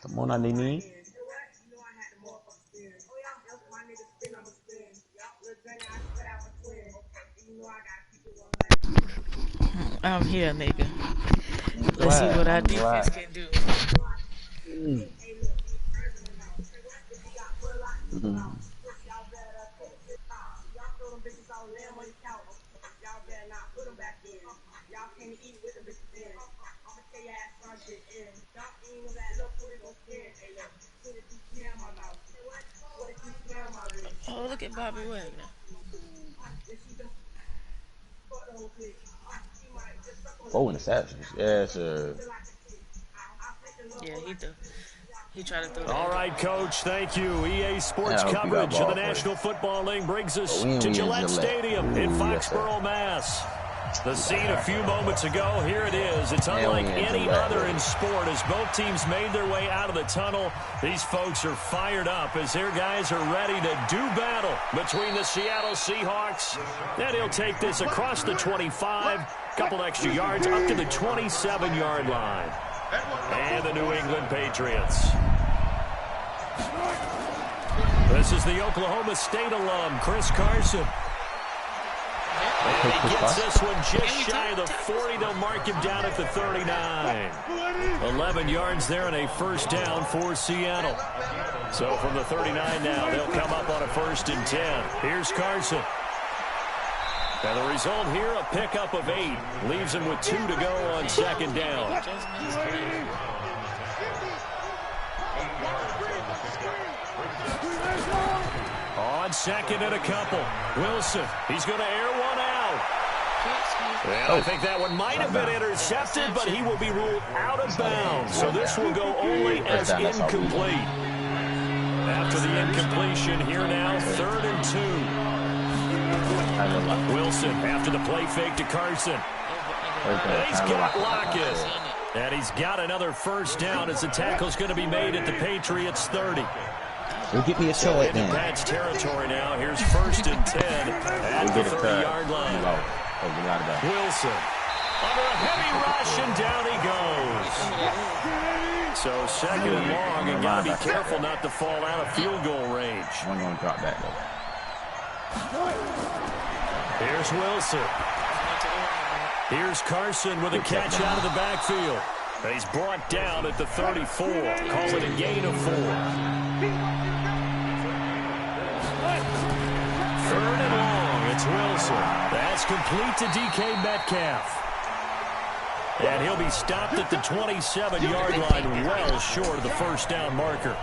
Come on, Nini. I'm here, nigga. Let's see what our defense can do. Oh, look at Bobby Wagner. Oh, interceptions. Yes, sir. Yeah, he tried to throw that. All right, Coach. Thank you. EA Sports coverage of the National Football League brings us to Gillette Stadium in Foxborough, Mass. The scene a few moments ago, here it is. It's unlike any other in sport as both teams made their way out of the tunnel. These folks are fired up as their guys are ready to do battle between the Seattle Seahawks. And he'll take this across the 25, couple extra yards up to the 27-yard line. And the New England Patriots. This is the Oklahoma State alum, Chris Carson. And he gets this one just shy of the 40. They'll mark him down at the 39. 11 yards there and a first down for Seattle. So from the 39 now, they'll come up on a 1st and 10. Here's Carson. And the result here, a pickup of 8. Leaves him with 2 to go on 2nd down. On 2nd and a couple. Wilson, he's going to air one out. And I think that one might have been intercepted, but he will be ruled out of bounds. So this will go only as incomplete. After the incompletion, here now, 3rd and 2. Wilson after the play fake to Carson. And he's got Lockett. And he's got another first down as the tackle's going to be made at the Patriots 30. We'll get me a show at then. Pat's territory now. Here's 1st and 10 at the 30-yard line. Wilson under a heavy rush, and down he goes. So 2nd and long, and got to be careful not to fall out of field goal range. I'm going to drop that, though. Here's Wilson. Here's Carson with a catch out of the backfield. He's brought down at the 34. Call it a gain of 4. 3rd and long. It's Wilson. That's complete to DK Metcalf. And he'll be stopped at the 27-yard line, well short of the first down marker.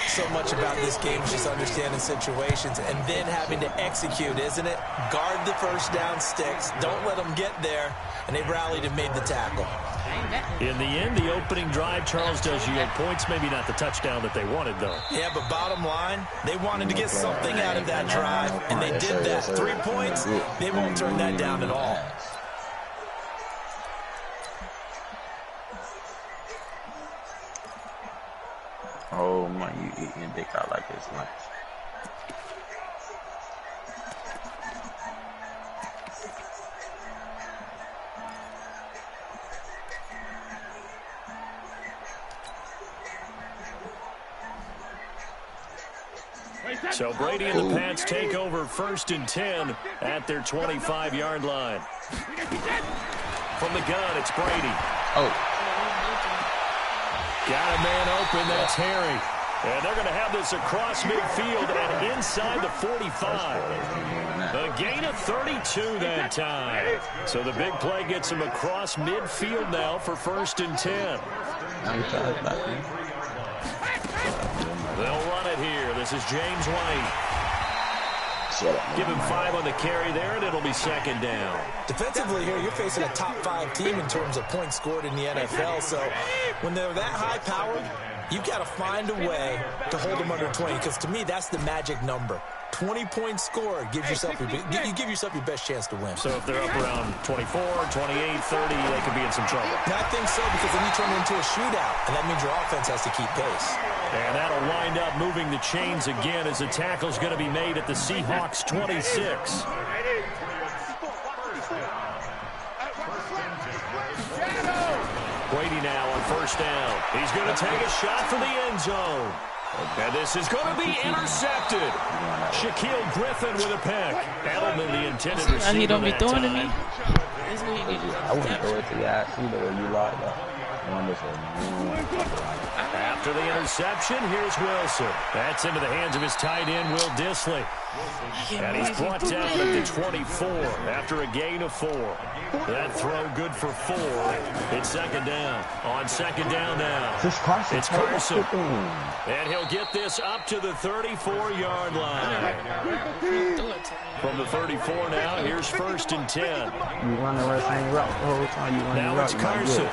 So much about this game is just understanding situations and then having to execute, isn't it? Guard the first down sticks. Don't let them get there. And they rallied and made the tackle. In the end, the opening drive, Charles, does yield points. Maybe not the touchdown that they wanted, though. Yeah, but bottom line, they wanted to get something out of that drive, and they did that. 3 points, they won't turn that down at all. Oh, my, you eating dick out like this lunch. So Brady and the Pats take over 1st and 10 at their 25-yard line. From the gun, it's Brady. Got a man open, that's Harry. And they're going to have this across midfield and inside the 45. A gain of 32 that time. So the big play gets him across midfield now for 1st and 10. They'll run it here. This is James White. Give him 5 on the carry there, and it'll be 2nd down. Defensively here, you're facing a top-5 team in terms of points scored in the NFL. So when they're that high-powered, you've got to find a way to hold them under 20, because to me, that's the magic number. 20 points scored, you give yourself your best chance to win. So if they're up around 24, 28, 30, they could be in some trouble. And I think so, because then you turn it into a shootout, and that means your offense has to keep pace. And that'll wind up moving the chains again as the tackle's going to be made at the Seahawks 26. Brady now on first down. He's going to take a shot for the end zone. And this is going to be intercepted. Shaquille Griffin with a pick. Edelman, the intended receiver. He don't be throwing to me. I wouldn't throw it to you. I see the way you like that. After the interception, here's Wilson. That's into the hands of his tight end, Will Dissly. And he's brought down at the 24 after a gain of 4. That throw good for 4. It's second down. On second down now, it's Carson. And he'll get this up to the 34-yard line. From the 34 now, here's first and 10. You run the same route the whole time. Now it's Carson.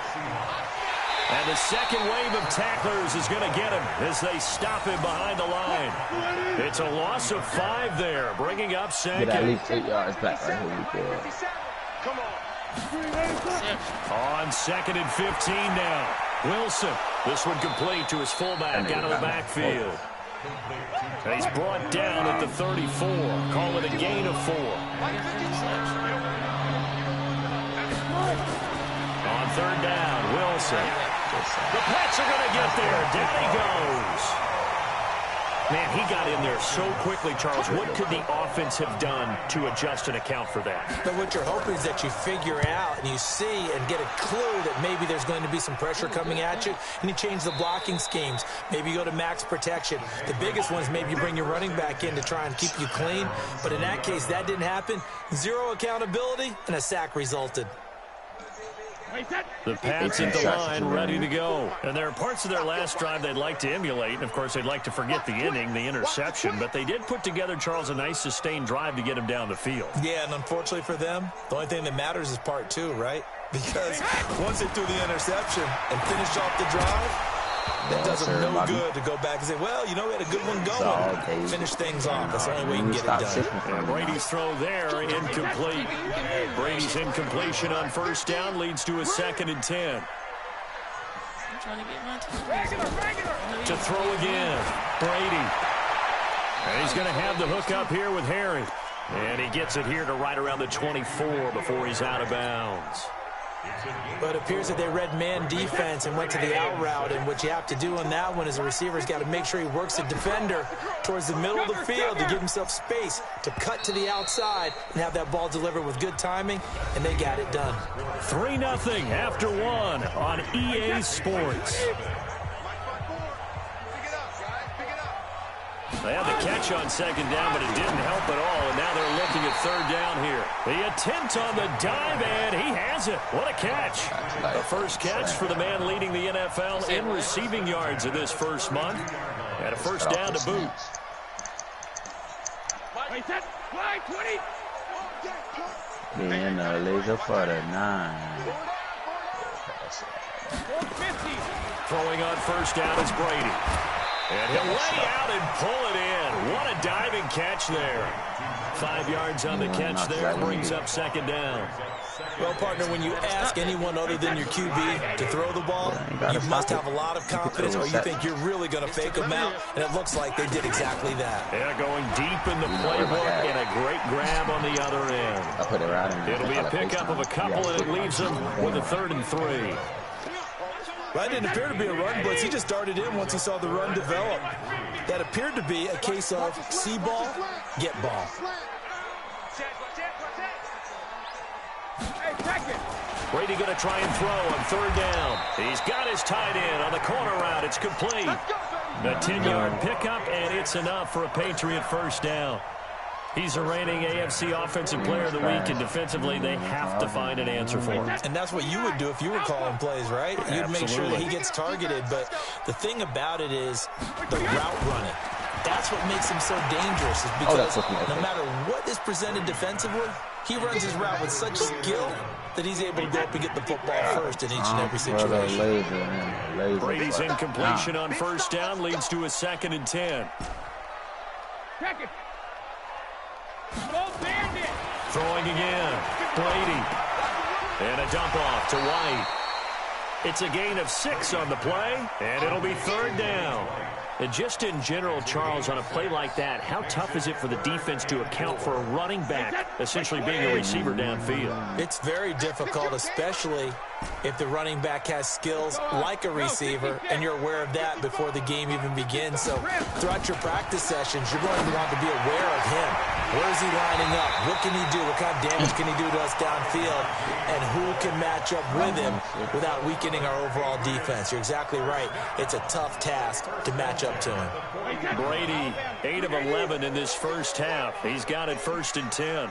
And the second wave of tacklers is going to get him as they stop him behind the line. It's a loss of 5 there, bringing up second. Get at least 8 yards back right here. Come on, second and 15 now. Wilson, this one complete to his fullback out of the backfield. And he's brought down at the 34. Call it a gain of 4. On third down, Wilson. The Pats are going to get there. Down he goes. Man, he got in there so quickly, Charles. What could the offense have done to adjust and account for that? But what you're hoping is that you figure out and you see and get a clue that maybe there's going to be some pressure coming at you, and you change the blocking schemes. Maybe you go to max protection. The biggest one is maybe you bring your running back in to try and keep you clean. But in that case, that didn't happen. 0 accountability, and a sack resulted. The Pats at the line, ready to go. And there are parts of their last drive they'd like to emulate. And, of course, they'd like to forget the inning, the interception. But they did put together, Charles, a nice sustained drive to get him down the field. Yeah, and unfortunately for them, the only thing that matters is part 2, right? Because once they threw the interception and finished off the drive, that does them no good to go back and say, well, you know, we had a good one going. Finish things off. That's the only way you can get it done. And Brady's throw there, incomplete. Brady's incompletion on first down leads to a second and 10. To throw again, Brady. And he's going to have the hook up here with Harry. And he gets it here to right around the 24 before he's out of bounds. But it appears that they read man defense and went to the out route. And what you have to do on that one is the receiver's got to make sure he works the defender towards the middle of the field to give himself space to cut to the outside and have that ball delivered with good timing. And they got it done. 3-0 after 1 on EA Sports. They had the catch on second down, but it didn't help at all, and now they're looking at third down here. The attempt on the dive, and he has it. What a catch. The first catch for the man leading the NFL in receiving yards in this first month, and a first down to boot. Being a laser for the 9. Throwing on first down is Brady. And he'll lay out and pull it in. What a diving catch there. 5 yards on the catch there, brings up second down. Well, partner, when you ask anyone other than your QB to throw the ball, you must have a lot of confidence, or you think you're really going to fake them out, and it looks like they did exactly that. Yeah, going deep in the playbook, and a great grab on the other end. It'll be a pickup of a couple, and it leaves them with a 3rd and 3. That didn't appear to be a run blitz. He just darted in once he saw the run develop. That appeared to be a case of see ball, get ball. Brady going to try and throw on third down. He's got his tight end on the corner route. It's complete. A 10-yard pickup, and it's enough for a Patriot first down. He's a reigning AFC Offensive Player of the Week, and defensively, they have to find an answer for him. And that's what you would do if you were calling plays, right? You'd Absolutely. make sure that he gets targeted. But the thing about it is the route running. That's what makes him so dangerous, is because no matter what is presented defensively, he runs his route with such skill that he's able to go up and get the football first in each and every situation. Brady's incompletion on first down leads to a 2nd and 10. Throwing again, Brady. And a dump off to White. It's a gain of 6 on the play, and it'll be 3rd down. And just in general, Charles, on a play like that, how tough is it for the defense to account for a running back essentially being a receiver downfield? It's very difficult, especially if the running back has skills like a receiver, and you're aware of that before the game even begins. So throughout your practice sessions, you're going to want to be aware of him. Where is he lining up? What can he do? What kind of damage can he do to us downfield? And who can match up with him without weakening our overall defense? You're exactly right. It's a tough task to match up to him. Brady, 8 of 11 in this first half. He's got it 1st and 10.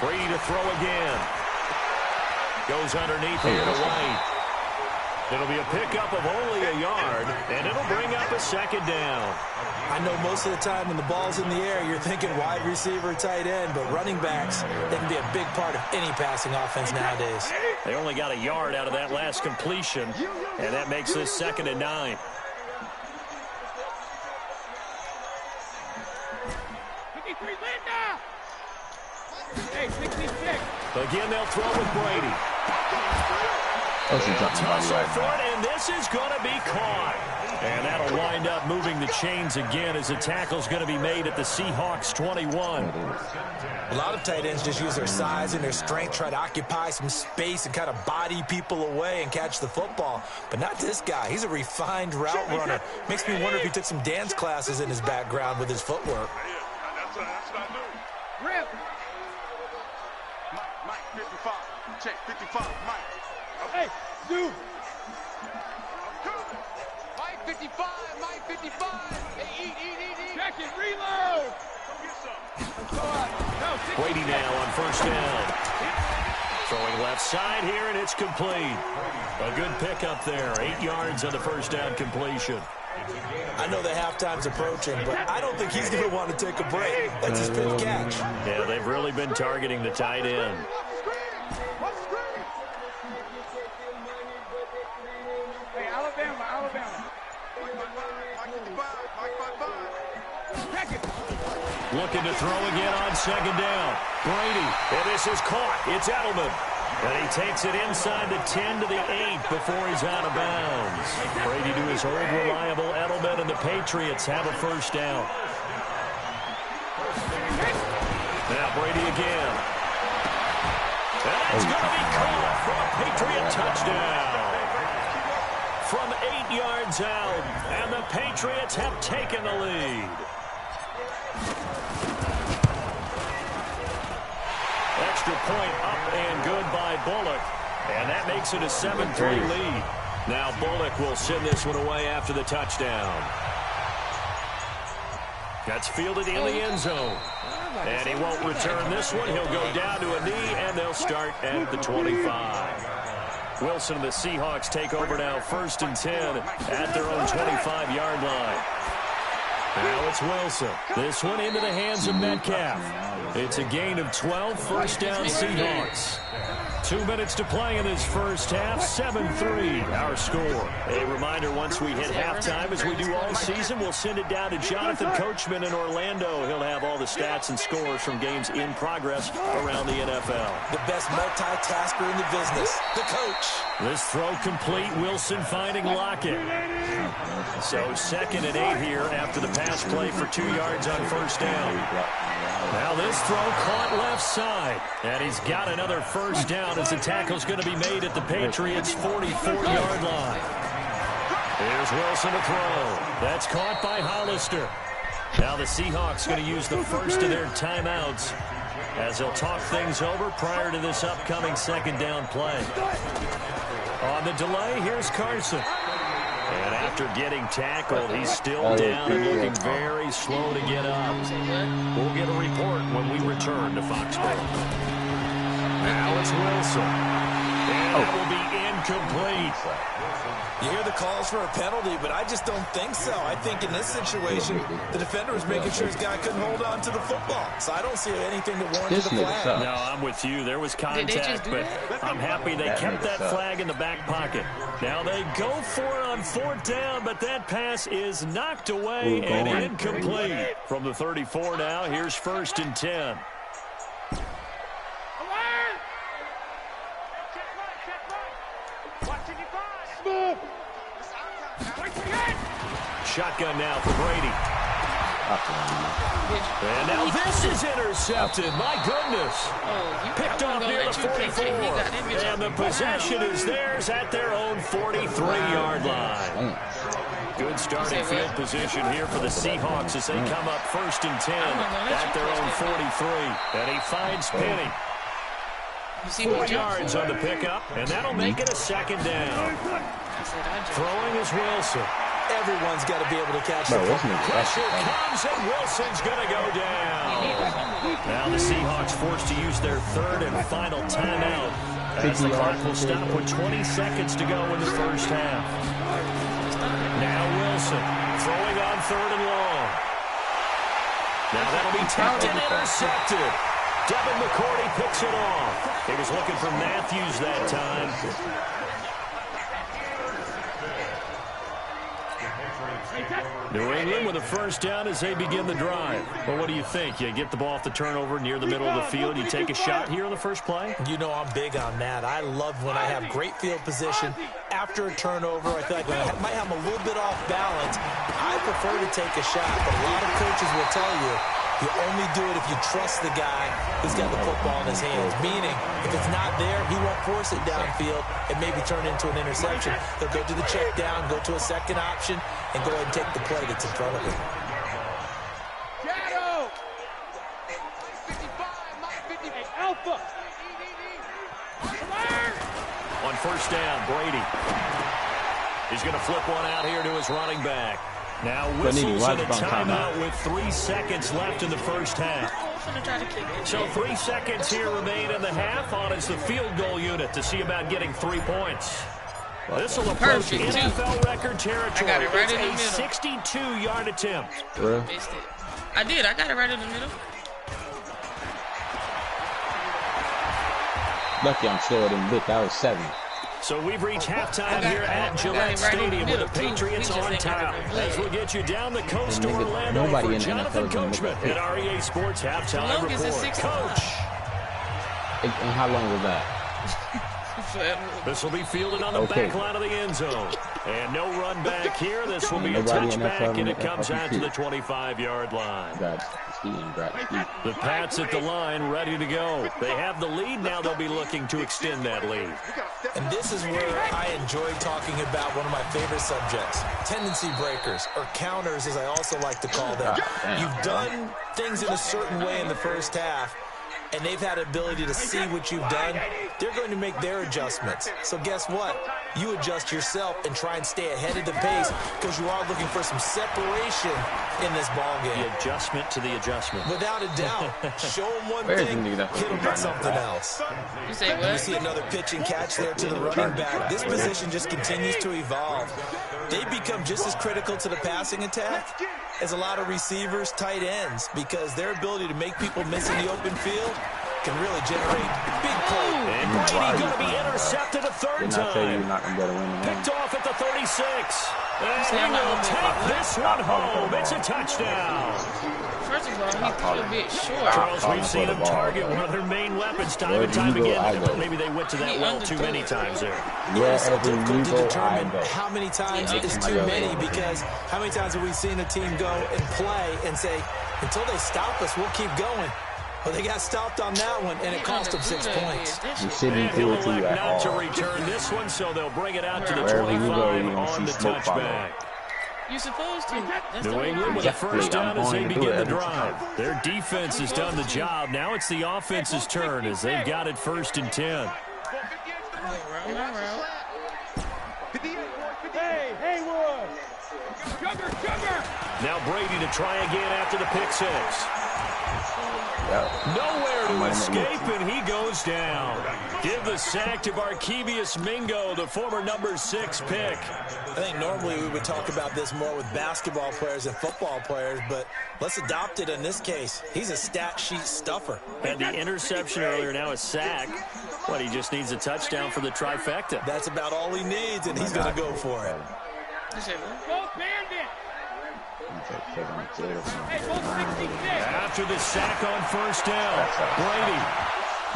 Brady to throw again. Goes underneath here to White. It'll be a pickup of only a yard, and it'll bring up a 2nd down. I know most of the time when the ball's in the air, you're thinking wide receiver, tight end, but running backs, they can be a big part of any passing offense nowadays. They only got a yard out of that last completion, and that makes this 2nd and 9. Again, they'll throw with Brady. Tussle for it, and this is going to be caught. And that'll wind up moving the chains again as the tackle's going to be made at the Seahawks 21. A lot of tight ends just use their size and their strength, try to occupy some space and kind of body people away and catch the football. But not this guy. He's a refined route runner. Makes me wonder if he took some dance classes in his background with his footwork. That's what I do. Rip. Mike, 55. Check, 55, Mike. Hey, dude. Mike 55, Mike 55. Hey, eat. Check it, reload. Go get some. Brady now on 1st down. Throwing left side here, and it's complete. A good pickup there. 8 yards on the 1st down completion. I know the halftime's approaching, but I don't think he's going to want to take a break. That's his big catch. Yeah, they've really been targeting the tight end. Hey, Alabama. Looking to throw again on 2nd down. Brady, and this is caught. It's Edelman. And he takes it inside the 10 to the 8 before he's out of bounds. Brady to his old reliable Edelman, and the Patriots have a 1st down. Now Brady again. And it's going to be caught for a Patriot touchdown. From 8 yards out, and the Patriots have taken the lead. Extra point up and good by Bullock. And that makes it a 7-3 lead. Now Bullock will send this one away after the touchdown. That's fielded in the end zone. And he won't return this one. He'll go down to a knee, and they'll start at the 25. Wilson and the Seahawks take over now 1st and 10 at their own 25-yard line. Now it's Wilson. This one into the hands of Metcalf. It's a gain of 12, 1st down Seahawks. 2 minutes to play in this first half, 7-3 our score. A reminder, once we hit halftime, as we do all season, we'll send it down to Jonathan Coachman in Orlando. He'll have all the stats and scores from games in progress around the NFL. The best multitasker in the business, the coach. This throw complete, Wilson finding Lockett. So 2nd and 8 here after the pass play for 2 yards on 1st down. Now this throw caught left side, and he's got another 1st down as the tackle's going to be made at the Patriots' 44-yard line. Here's Wilson to throw. That's caught by Hollister. Now the Seahawks going to use the first of their timeouts as they'll talk things over prior to this upcoming 2nd down play. On the delay, here's Carson. And after getting tackled, he's still down and looking very slow to get up. We'll get a report when we return to Foxborough. Now it's Wilson. And it will be incomplete. You hear the calls for a penalty, but I just don't think so. I think in this situation, the defender was making sure his guy couldn't hold on to the football. So I don't see anything to warrant the flag. No, I'm with you. There was contact, but I'm happy they kept that flag in the back pocket. Now they go for it on 4th down, but that pass is knocked away and incomplete. From the 34 now, here's 1st and 10. Shotgun now for Brady. And now this is intercepted. My goodness. Picked off near the 44. And the possession is theirs at their own 43-yard line. Good starting field position here for the Seahawks as they come up 1st and 10 at their own 43. And he finds Penny. 4 yards on the pickup, and that'll make it a 2nd down. Throwing is Wilson. Everyone's got to be able to catch the ball. Pressure comes, and Wilson's going to go down. Now the Seahawks forced to use their 3rd and final timeout as the clock will stop with 20 seconds to go in the first half. Now Wilson throwing on 3rd and long. Now that'll be tapped and intercepted. Devin McCourty picks it off. He was looking for Matthews that time. New England with a 1st down as they begin the drive. Well, what do you think? You get the ball off the turnover near the middle of the field. You take a shot here in the first play? You know I'm big on that. I love when I have great field position. After a turnover, I feel like I might have a little bit off balance. I prefer to take a shot, but a lot of coaches will tell you only do it if you trust the guy who's got the football in his hands. Meaning, if it's not there, he won't force it downfield and maybe turn into an interception. He'll go to the check down, go to a second option, and go ahead and take the play that's in front of him. Shadow! 55, Mike 58, Alpha! On 1st down, Brady. He's going to flip one out here to his running back. Now whistles and a timeout with 3 seconds left in the first half. So 3 seconds here remain in the half on as the field goal unit to see about getting 3 points. This will approach NFL record territory. I got it right in the middle. It's a 62-yard attempt. Missed it. I did. I got it right in the middle. Lucky I'm slower than Vic. That was 7. So we've reached halftime here at Gillette Stadium with the Patriots on top. As we'll get you down the coast to Orlando for Jonathan Coachman at our EA Sports Halftime Report. Coach! And how long was that? This will be fielded on the back line of the end zone. And no run back here. This will be a touchback, and it comes out to the 25-yard line. The Pats at the line, ready to go. They have the lead. Now they'll be looking to extend that lead. And this is where I enjoy talking about one of my favorite subjects, tendency breakers, or counters, as I also like to call them. You've done things in a certain way in the first half, and they've had ability to see what you've done. They're going to make their adjustments. So guess what? You adjust yourself and try and stay ahead of the pace because you are looking for some separation in this ball game. The adjustment to the adjustment. Without a doubt. Show them one thing, hit them with something else. You say what? You see another pitch and catch there to the running back. This position just continues to evolve. They become just as critical to the passing attack as a lot of receivers, tight ends, because their ability to make people miss in the open field can really generate big plays. And Brady going to be intercepted a 3rd time. Picked off at the 36. And he will take this one home. It's a touchdown. First of all, he's a bit short. Charles, we've seen him target one of their main weapons time and time again. Maybe they went to that well too many times there. Yeah, it's so difficult to determine how many times is too many, because how many times have we seen a team go and play and say, until they stop us, we'll keep going. Well, they got stopped on that one, and it cost them 6 points. And he'll elect not to return this one, so they'll bring it out to the 25 on the touchback. You're supposed to. New England with a 1st down as they begin the drive. Their defense has done the job. Now it's the offense's turn as they've got it 1st and 10. Hey, Haywood! Sugar! Now Brady to try again after the pick 6. Nowhere to escape, and he goes down. Give the sack to Barkevious Mingo, the former number 6 pick. I think normally we would talk about this more with basketball players and football players, but let's adopt it in this case. He's a stat sheet stuffer. And the interception earlier, now a sack. What, he just needs a touchdown for the trifecta. That's about all he needs, and he's going to go for it. Go Bandit! After the sack on 1st down, Brady.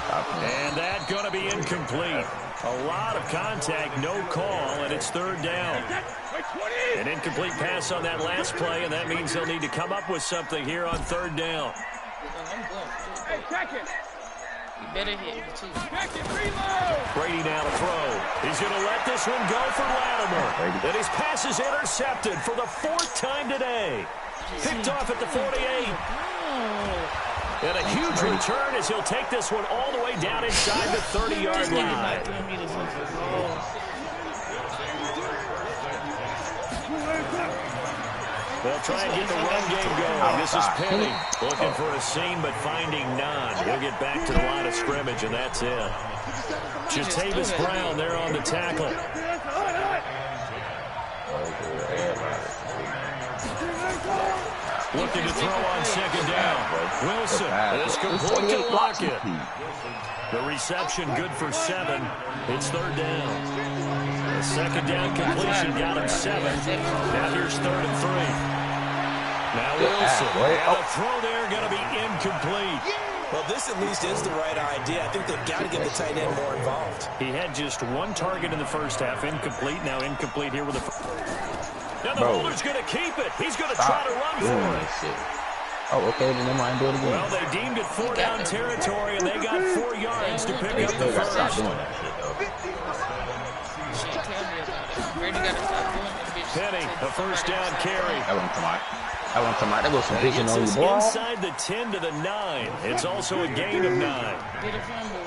And that going to be incomplete. A lot of contact, no call, and it's third down. An incomplete pass on that last play, and that means they'll need to come up with something here on third down. Hey, check it. You better hit me, too. Check it, reload. Brady now to throw. He's going to let this one go for Latimer. And his pass is intercepted for the 4th time today. Picked off at the 48. And a huge return as he'll take this one all the way down inside the 30-yard line. They'll try and get the run game going. This is Penny looking for a seam but finding none. He'll get back to the line of scrimmage, and that's it. Jatavis Brown there on the tackle. Looking to throw on second down. Wilson is complete to Lockett. The reception good for 7. It's third down. The second down completion got him 7. Now here's 3rd and 3. Now Wilson. And the throw there going to be incomplete. Well, this at least is the right idea. I think they've got to get the tight end more involved. He had just 1 target in the first half. Incomplete. Now incomplete here with the... Now the holder's going to keep it. He's going to try to run for it. Oh, okay, then they might do it again. Well, they deemed it 4-down territory, and they got 4 yards to pick up the first. Penny, a first down carry. That won't come out. That won't come out. That goes some vision on the ball. Inside the 10 to the 9. It's also a gain of 9. Get a fumble.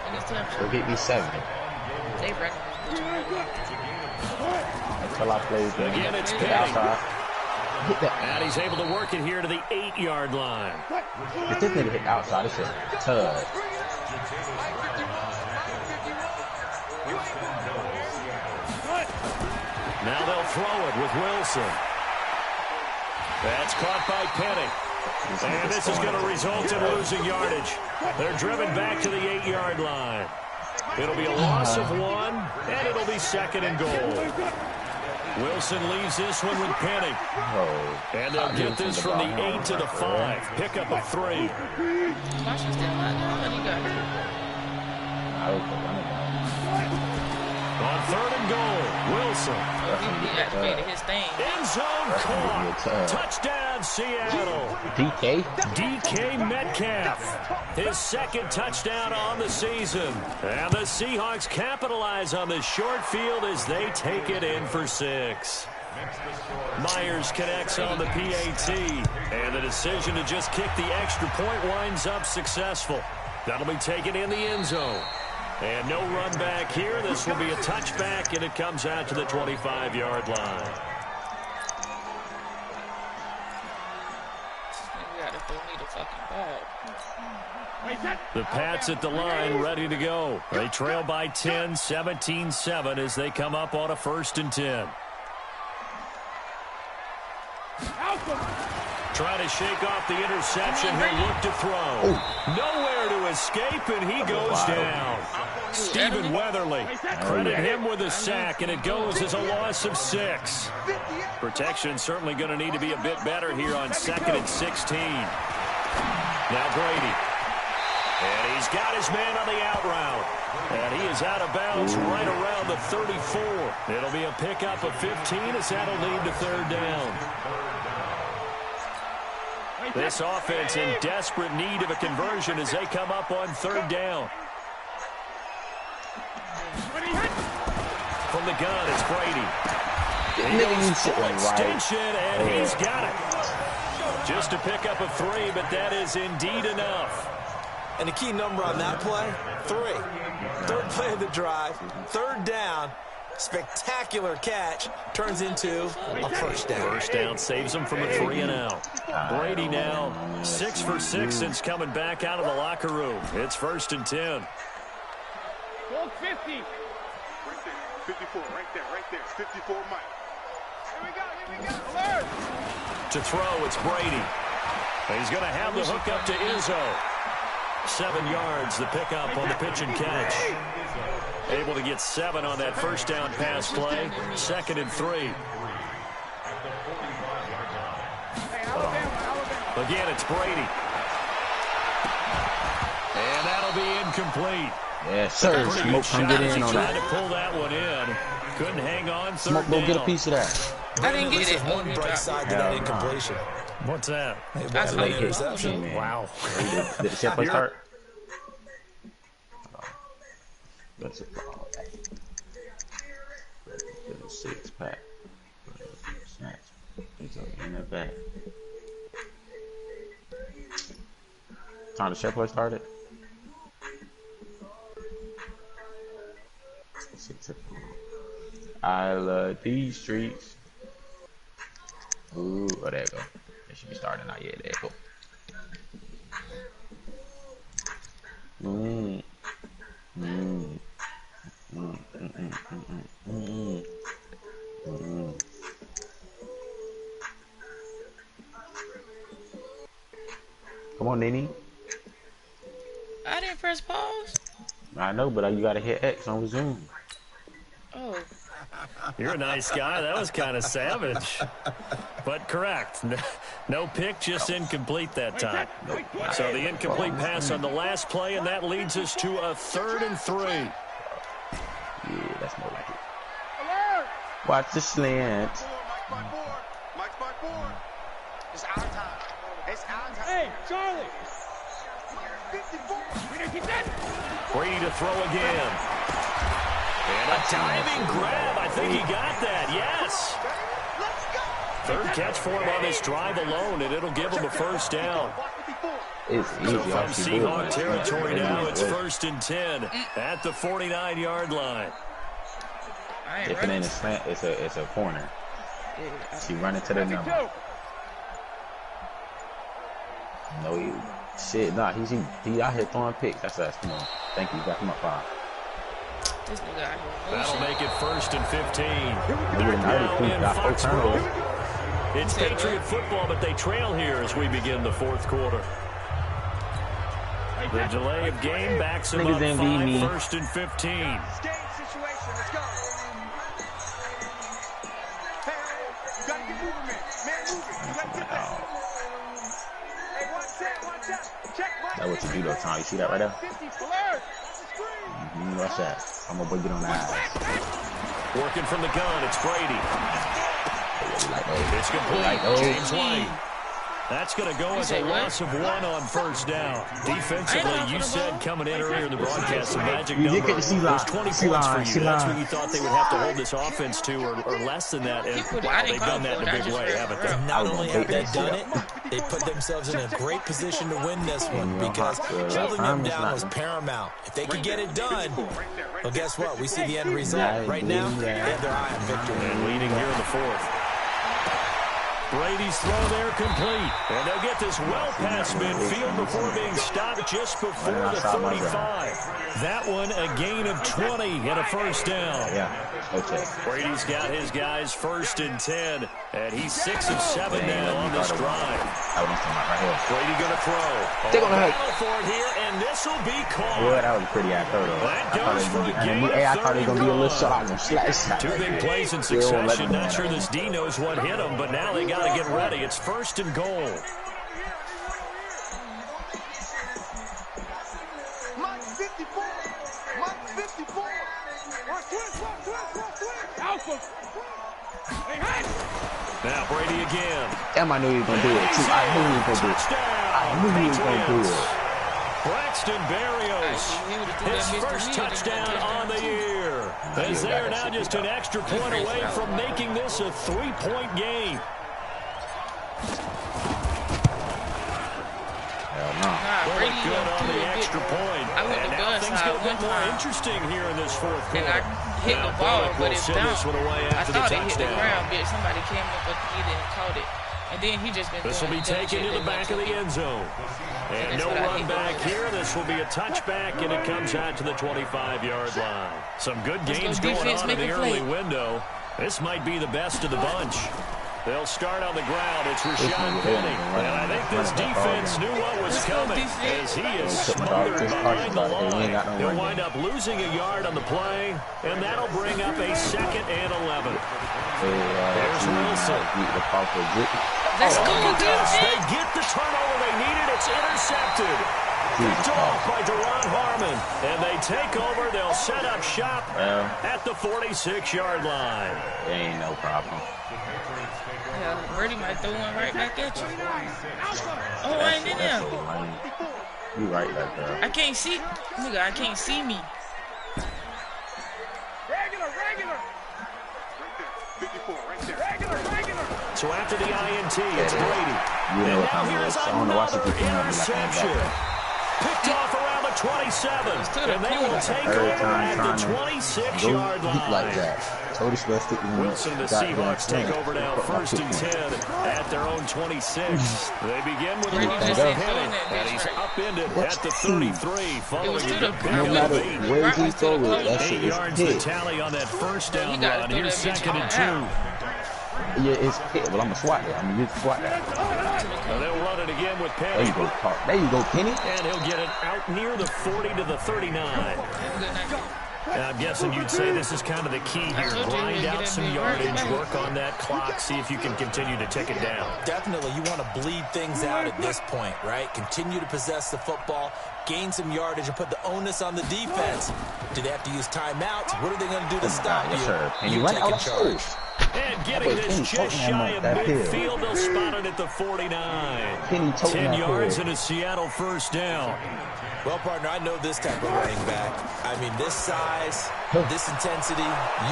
And it's time We'll get me 7. They reckon. Until I play again, it's Penny. And he's able to work it here to the 8-yard line. If this nigga hit outside, it's a touch. Now they'll throw it with Wilson. That's caught by Penny. And this is going to result in losing yardage. They're driven back to the 8-yard line. It'll be a loss of 1, and it'll be 2nd and goal. Wilson leaves this one with Penny. And they'll get this from the 8 to the 5. Pickup of 3. On 3rd and goal, Wilson. End zone caught. Touchdown, Seattle. DK Metcalf. His 2nd touchdown on the season. And the Seahawks capitalize on the short field as they take it in for 6. Myers connects on the PAT. And the decision to just kick the extra point winds up successful. That'll be taken in the end zone. And no run back here. This will be a touchback, and it comes out to the 25-yard line. The Pats at the line, ready to go. They trail by 10, 17-7 as they come up on a 1st and 10. Trying to shake off the interception. He'll look to throw. Nowhere to escape, and he goes down. Stephen Weatherly, credit him with a sack, and it goes as a loss of 6. Protection certainly going to need to be a bit better here on 2nd and 16. Now Brady. And he's got his man on the out route. And he is out of bounds right around the 34. It'll be a pickup of 15 as that'll lead to 3rd down. This offense in desperate need of a conversion as they come up on 3rd down. From the gun, it's Brady. He goes full extension, and he's got it. Just to pick up a 3, but that is indeed enough. And the key number on that play, 3. 3rd play of the drive, 3rd down. Spectacular catch turns into a 1st down. 1st down saves him from a 3 and out. Brady now 6 for 6 since coming back out of the locker room. It's 1st and 10. 50. 54, right there. 54, Mike. Here we go. Alert. To throw, it's Brady. And he's going to have the hook up to Izzo. 7 yards, the pickup on the pitch and catch. Able to get 7 on that 1st down pass play. 2nd and 3. Again, it's Brady. And that'll be incomplete. Yes, sir. Smoke, come get in on Trying to that. pull that one in. Couldn't hang on. Smoke, go get a piece of that. I didn't get it. One bright side to that incompletion. What's that? That's late interception. man. Wow. Did the shit play start? That's a six pack. It's in the back. Time the shit play started? I love these streets. Ooh, oh, there you go. It should be starting out. Yeah, there you go. Mm. Mm. Mm. Mm. Mm. Mm. Come on, Nene. I didn't press pause. I know, but you gotta hit X on Zoom. Oh. You're a nice guy. That was kind of savage. But correct. No pick, just incomplete that time. So the incomplete pass on the last play, and that leads us to a 3rd and 3. Yeah, that's more like it. Watch the slant. Mike's by four. It's our time. It's our time. Hey, Charlie. 54. Brady to throw again. And a diving grab. I think he got that. Yes. Third catch for him on this drive alone, and it'll give him a first down. It's easy. So from Seahawk territory now, it's 1st and 10 at the 49-yard line. If it ain't a slant, it's a corner. She running to the number. No, shit, nah, he out here throwing picks. That's us. Come on. Thank you. You got him up 5. This nigga out here. That'll make it 1st and 15. It's Patriot football, but they trail here as we begin the 4th quarter. The delay of game backs him up 5, 1st and 15. That's what you do though, Tom. You see that right there? Watch that. I'm gonna get on the eyes. Working from the gun, it's Brady. It's complete. James White. That's going to go as a loss of 1 on 1st down. Defensively, you said coming in earlier in the broadcast, the magic number was 20 points for you. That's what you thought they would have to hold this offense to, or less than that. And wow, they've done that in a big way, haven't they? Not only have they done it, they put themselves in a great position to win this one because holding them down was paramount. If they could get it done, well, guess what? We see the end result. Right now, they have their eye on victory. And leading here in the 4th. Brady's throw there complete. And they'll get this well past midfield before being stopped just before the 35. That one a gain of 20 and a first down. Yeah, okay. Brady's got his guys 1st and 10. And he's 6 of 7 now on this drive. Brady going to throw. They're going to hurt for it here, and this will be caught. Yeah, that was pretty accurate. That goes for a gain of 30 I thought he was going to be a little shot. 2 big plays in succession. Not sure this D knows what hit him, but now they got to get ready. It's 1st and goal. Mike 54. Mike 54. Now Brady again. Damn, I knew he was going to do it, too. I knew he was going to do it. I knew he was going to do it. Braxton Berrios, his first touchdown on the year. As they are now just an extra point away from making this a 3-point game. Really good on the extra point. And now things get a bit more interesting here in this 4th quarter. And I hit the ball, but it bounced. I thought it hit the ground, but somebody came up, but he didn't caught it. And then he just been This will be taken to the back of the end zone. And no run back here. This will be a touchback, and it comes out to the 25-yard line. Some good games going on in the early window. This might be the best of the bunch. They'll start on the ground. It's Rashad Penny. And I think this defense knew what was coming as he is smothered behind the line. He'll wind up losing a yard on the play, and that'll bring up a 2nd and 11. There's Wilson. Let's go, They get the turnover they needed. It's intercepted. Picked off by Deron Harmon. And they take over. They'll set up shop at the 46-yard line. There ain't no problem. Yeah, Brady might throw one right back at you. Oh, I ain't in there. You right back there. I can't see. Nigga, I can't see me. Regular. 54, right there. Regular. So after the INT, it's Brady. You know and what now time it here's is. I don't know why she another keeps doing that interception. Picked off around the 27. And they will take over at the 26-yard line. Like that. Totally supposed to Wilson and the Seahawks take over now, 1st and 10 at their own 26. They begin with a run from Penny, and he's upended at the 33, following a good pickup of 8. Where he throw it, that 8 shit is yards the hit. tally on that first down run. Here's 2nd and 2. Yeah, it's hit. Well, I'm going to swat that. I'm going to swat that. Well, they'll run it again with Penny. There you go, Park. There you go, Penny. And he'll get it out near the 40 to the 39. Now, I'm guessing you'd say this is kind of the key here. Grind out some yardage, work on that clock, see if you can continue to tick it down. Definitely, you want to bleed things out at this point, right? Continue to possess the football, gain some yardage, and put the onus on the defense. Do they have to use timeouts? What are they going to do to stop you? And you run out charge. And getting this just shy of midfield, they'll spot it at the 49. 10 yards and a Seattle first down. Well, partner, I know this type of running back. I mean, this size, this intensity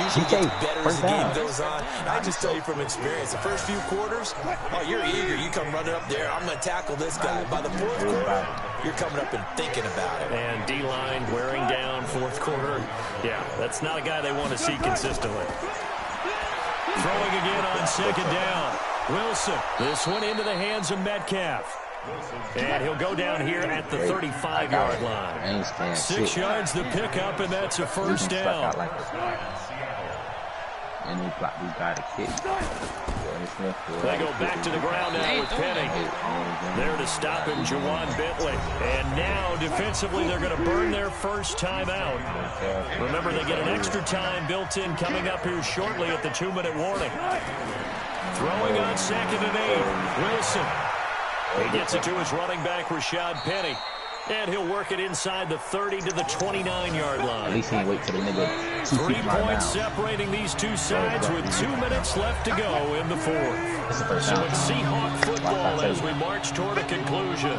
usually gets better as the game goes on. I just tell you from experience, the first few quarters, oh, you're eager. You come running up there, I'm going to tackle this guy. By the fourth quarter, you're coming up and thinking about it. And D-line wearing down fourth quarter. Yeah, that's not a guy they want to see consistently. Throwing again on 2nd down. Wilson, this one into the hands of Metcalf. And he'll go down here at the 35-yard line. 6 yards the pickup, and that's a first down. And he blocked these guys to kick. They go back to the ground now with Penny. There to stop him, Juwan Bentley. And now, defensively, they're going to burn their first time out. Remember, they get an extra time built in coming up here shortly at the 2-minute warning. Throwing on 2nd and 8. Wilson. He gets it to his running back, Rashad Penny. And he'll work it inside the 30 to the 29-yard line. At least he ain't wait for the nigga 2 3 feet points separating these two sides with 2 minutes left to go in the fourth. So it's Seahawk football as we march toward a conclusion.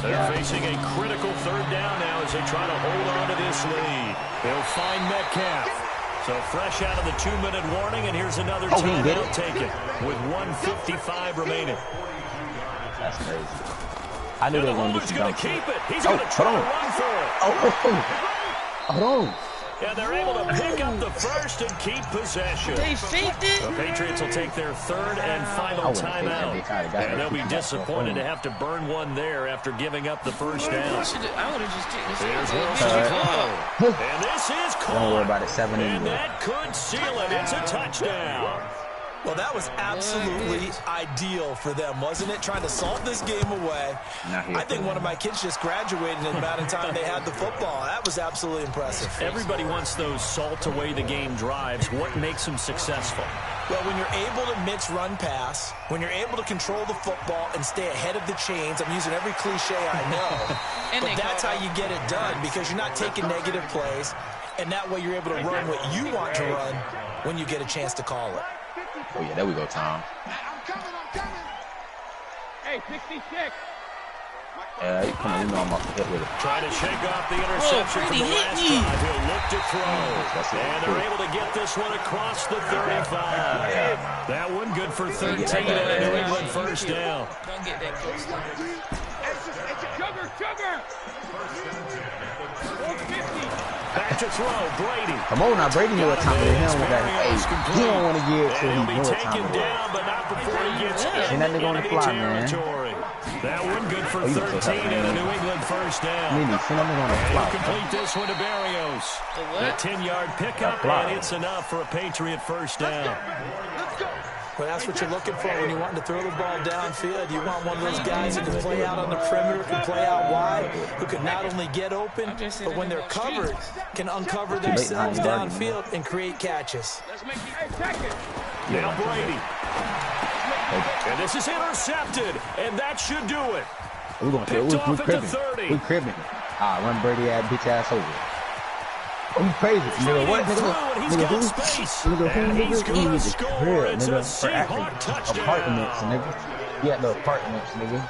They're facing a critical 3rd down now as they try to hold on to this lead. They'll find Metcalf. So fresh out of the 2-minute warning, and here's another timeout taken with 1:55 remaining. That's crazy. I knew they were going to do keep it. He's going to try to run for it. Hold on. And they're able to pick up the first and keep possession. They faked it. The Patriots will take their 3rd and final timeout. And they'll be disappointed to have to burn one there after giving up the first down. I would have just taken this. Here's Wilson. And this is caught. Don't worry about it. 7 and that could seal it. It's a touchdown. Well, that was absolutely ideal for them, wasn't it? Trying to salt this game away. I think one of my kids just graduated in the amount of time they had the football. That was absolutely impressive. Everybody wants those salt away the game drives. What makes them successful? Well, when you're able to mix run pass, when you're able to control the football and stay ahead of the chains, I'm using every cliche I know, but that's how you get it done because you're not taking negative plays, and that way you're able to run what you want to run when you get a chance to call it. Oh, yeah, there we go, Tom. I'm coming. Hey, 66. Come on, you know I'm off the hit with it. Trying to shake off the interception from the last drive. He'll look to throw. And they're able to get this one across the 35. That one good for 13 and a New England first down. Don't get that close. It's a sugar. 450. Back to throw, Brady. Come on now, Brady knew what time it is. He don't want to give it till he He'll be knows what time taken it is. down, but not before he gets Ain't that nigga on the fly, man. That one good for 13 and a New England first down. Nini, send him on the fly. Complete this one to Barrios. The 10-yard pickup, and it's enough for a Patriot first down. Well, that's what you're looking for when you want to throw the ball downfield. You want one of those guys who can play out on the perimeter, can play out wide, who can not only get open, but when they're covered, can uncover themselves downfield and create catches. Now Brady. And this is intercepted, and that should do it. We're going to we cribbing. We cribbing. Run Brady ass bitch ass over. Oh, you crazy. Nigga, what? Nigga who? Nigga who? He's going to score. It's a Seahawk touchdown. Apartments, nigga. Yeah, the apartments, nigga.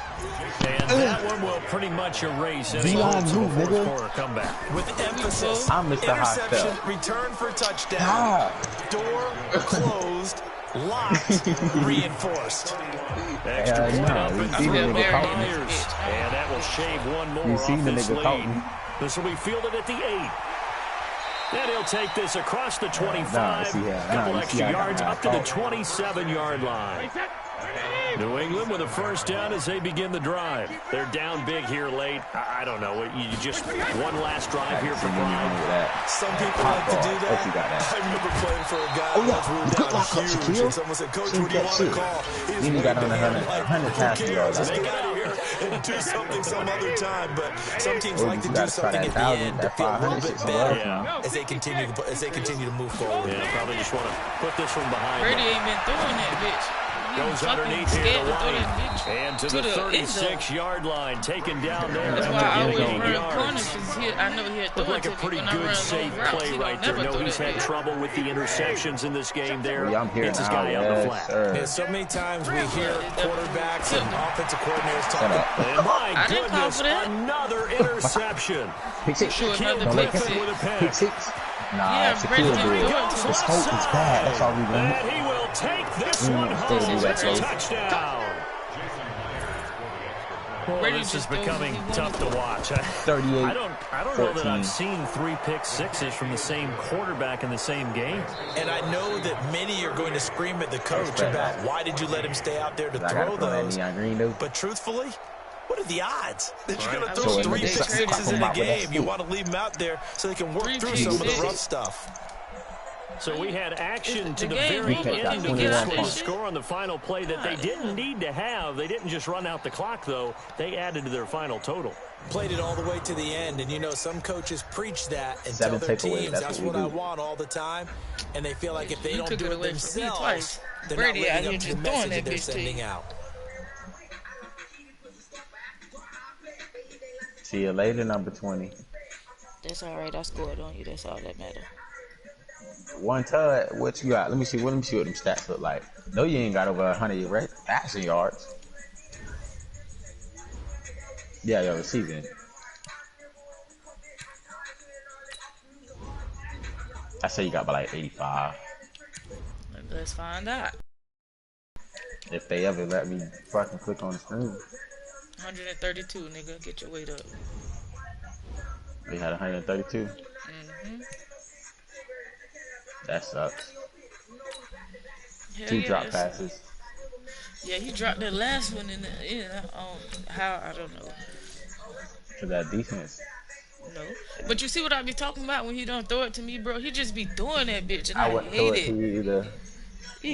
And that one will pretty much erase any hopes of a fourth quarter comeback. With emphasis, I'm Mr. interception, Hostile. return for touchdown, door closed, locked, reinforced. Extra point offense for the Buccaneers. And that will shave one more off this lead. This will be fielded at the 8. And he'll take this across the 25. Couple extra yards up to the 27-yard line. New England with a first down as they begin the drive. They're down big here late. I don't know. You just one last drive here for Brian. Some people like to do that. I remember playing for a guy once we were down huge, and someone said, "Coach, what do you want to call?" He got on 100 passing yards. Let's get out of here and do something some other time. But some teams like to do something at the end to feel a little bit better as they continue to move forward. Yeah, probably just want to put this one behind. Brady ain't been throwing that bitch. Goes underneath here to White, and to the 36-yard line, taken down there. That's why I always run corners, because I know he'll throw like it a to pretty me when good, I run safe play right there. No, he's had trouble with the interceptions in this game there. Gets his guy out the flat. Yeah, so many times we hear quarterbacks and offensive coordinators talk about, and my goodness, another interception. Pick six. Don't let pick six. Nah, Shaquille did. The scope is bad. That's all we want. And he will take this one home for a touchdown. Boy, this is becoming tough to watch. 38. I don't know that I've seen 3 pick sixes from the same quarterback in the same game. And I know that many are going to scream at the coach about why did you let him stay out there to throw those. But truthfully, what are the odds that you're going to throw 3 pick sixes in a game? You want to leave them out there so they can work through some of the rough stuff. So we had action to the very end of this one. Score on the final play that they didn't need to have. They didn't just run out the clock, though. They added to their final total. Played it all the way to the end, and you know some coaches preach that and tell their teams that's what I want all the time, and they feel like if they don't do it themselves, they're not living up to the message that they're sending out. See you later, number 20. That's all right. I scored on you. That's all that matters. One touch. What you got? Let me see what them stats look like. No, you ain't got over 100 passing yards. Yeah, yo, receiving. I say you got about like 85. Let's find out. If they ever let me fucking click on the screen. 132, nigga. Get your weight up. We had 132. That sucks. Hell 2 drop passes. Yeah, he dropped the last one in the how I don't know. For that defense. No. But you see what I be talking about when he don't throw it to me, bro? He just be throwing that bitch and I wouldn't hate throw it to you either.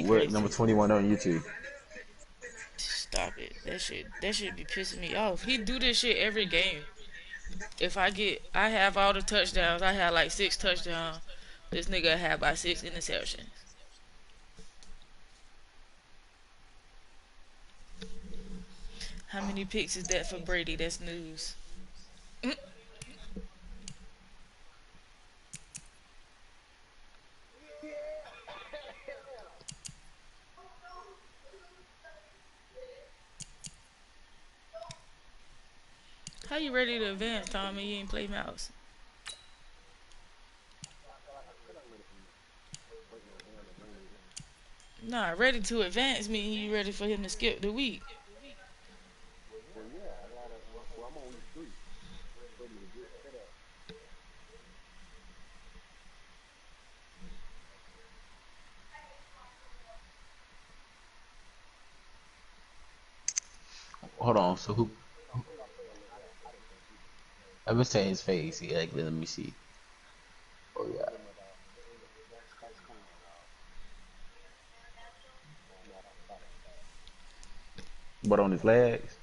With number 21 on YouTube. Stop it. That shit be pissing me off. He do this shit every game. If I have all the touchdowns, I have like 6 touchdowns. This nigga had about 6 interceptions. How many picks is that for Brady? That's news. How you ready to advance, Tommy? You ain't play mouse. Nah, ready to advance mean you ready for him to skip the week. Hold on, so who? I've been saying his face. He ugly. Let me see. Oh yeah. But on his legs.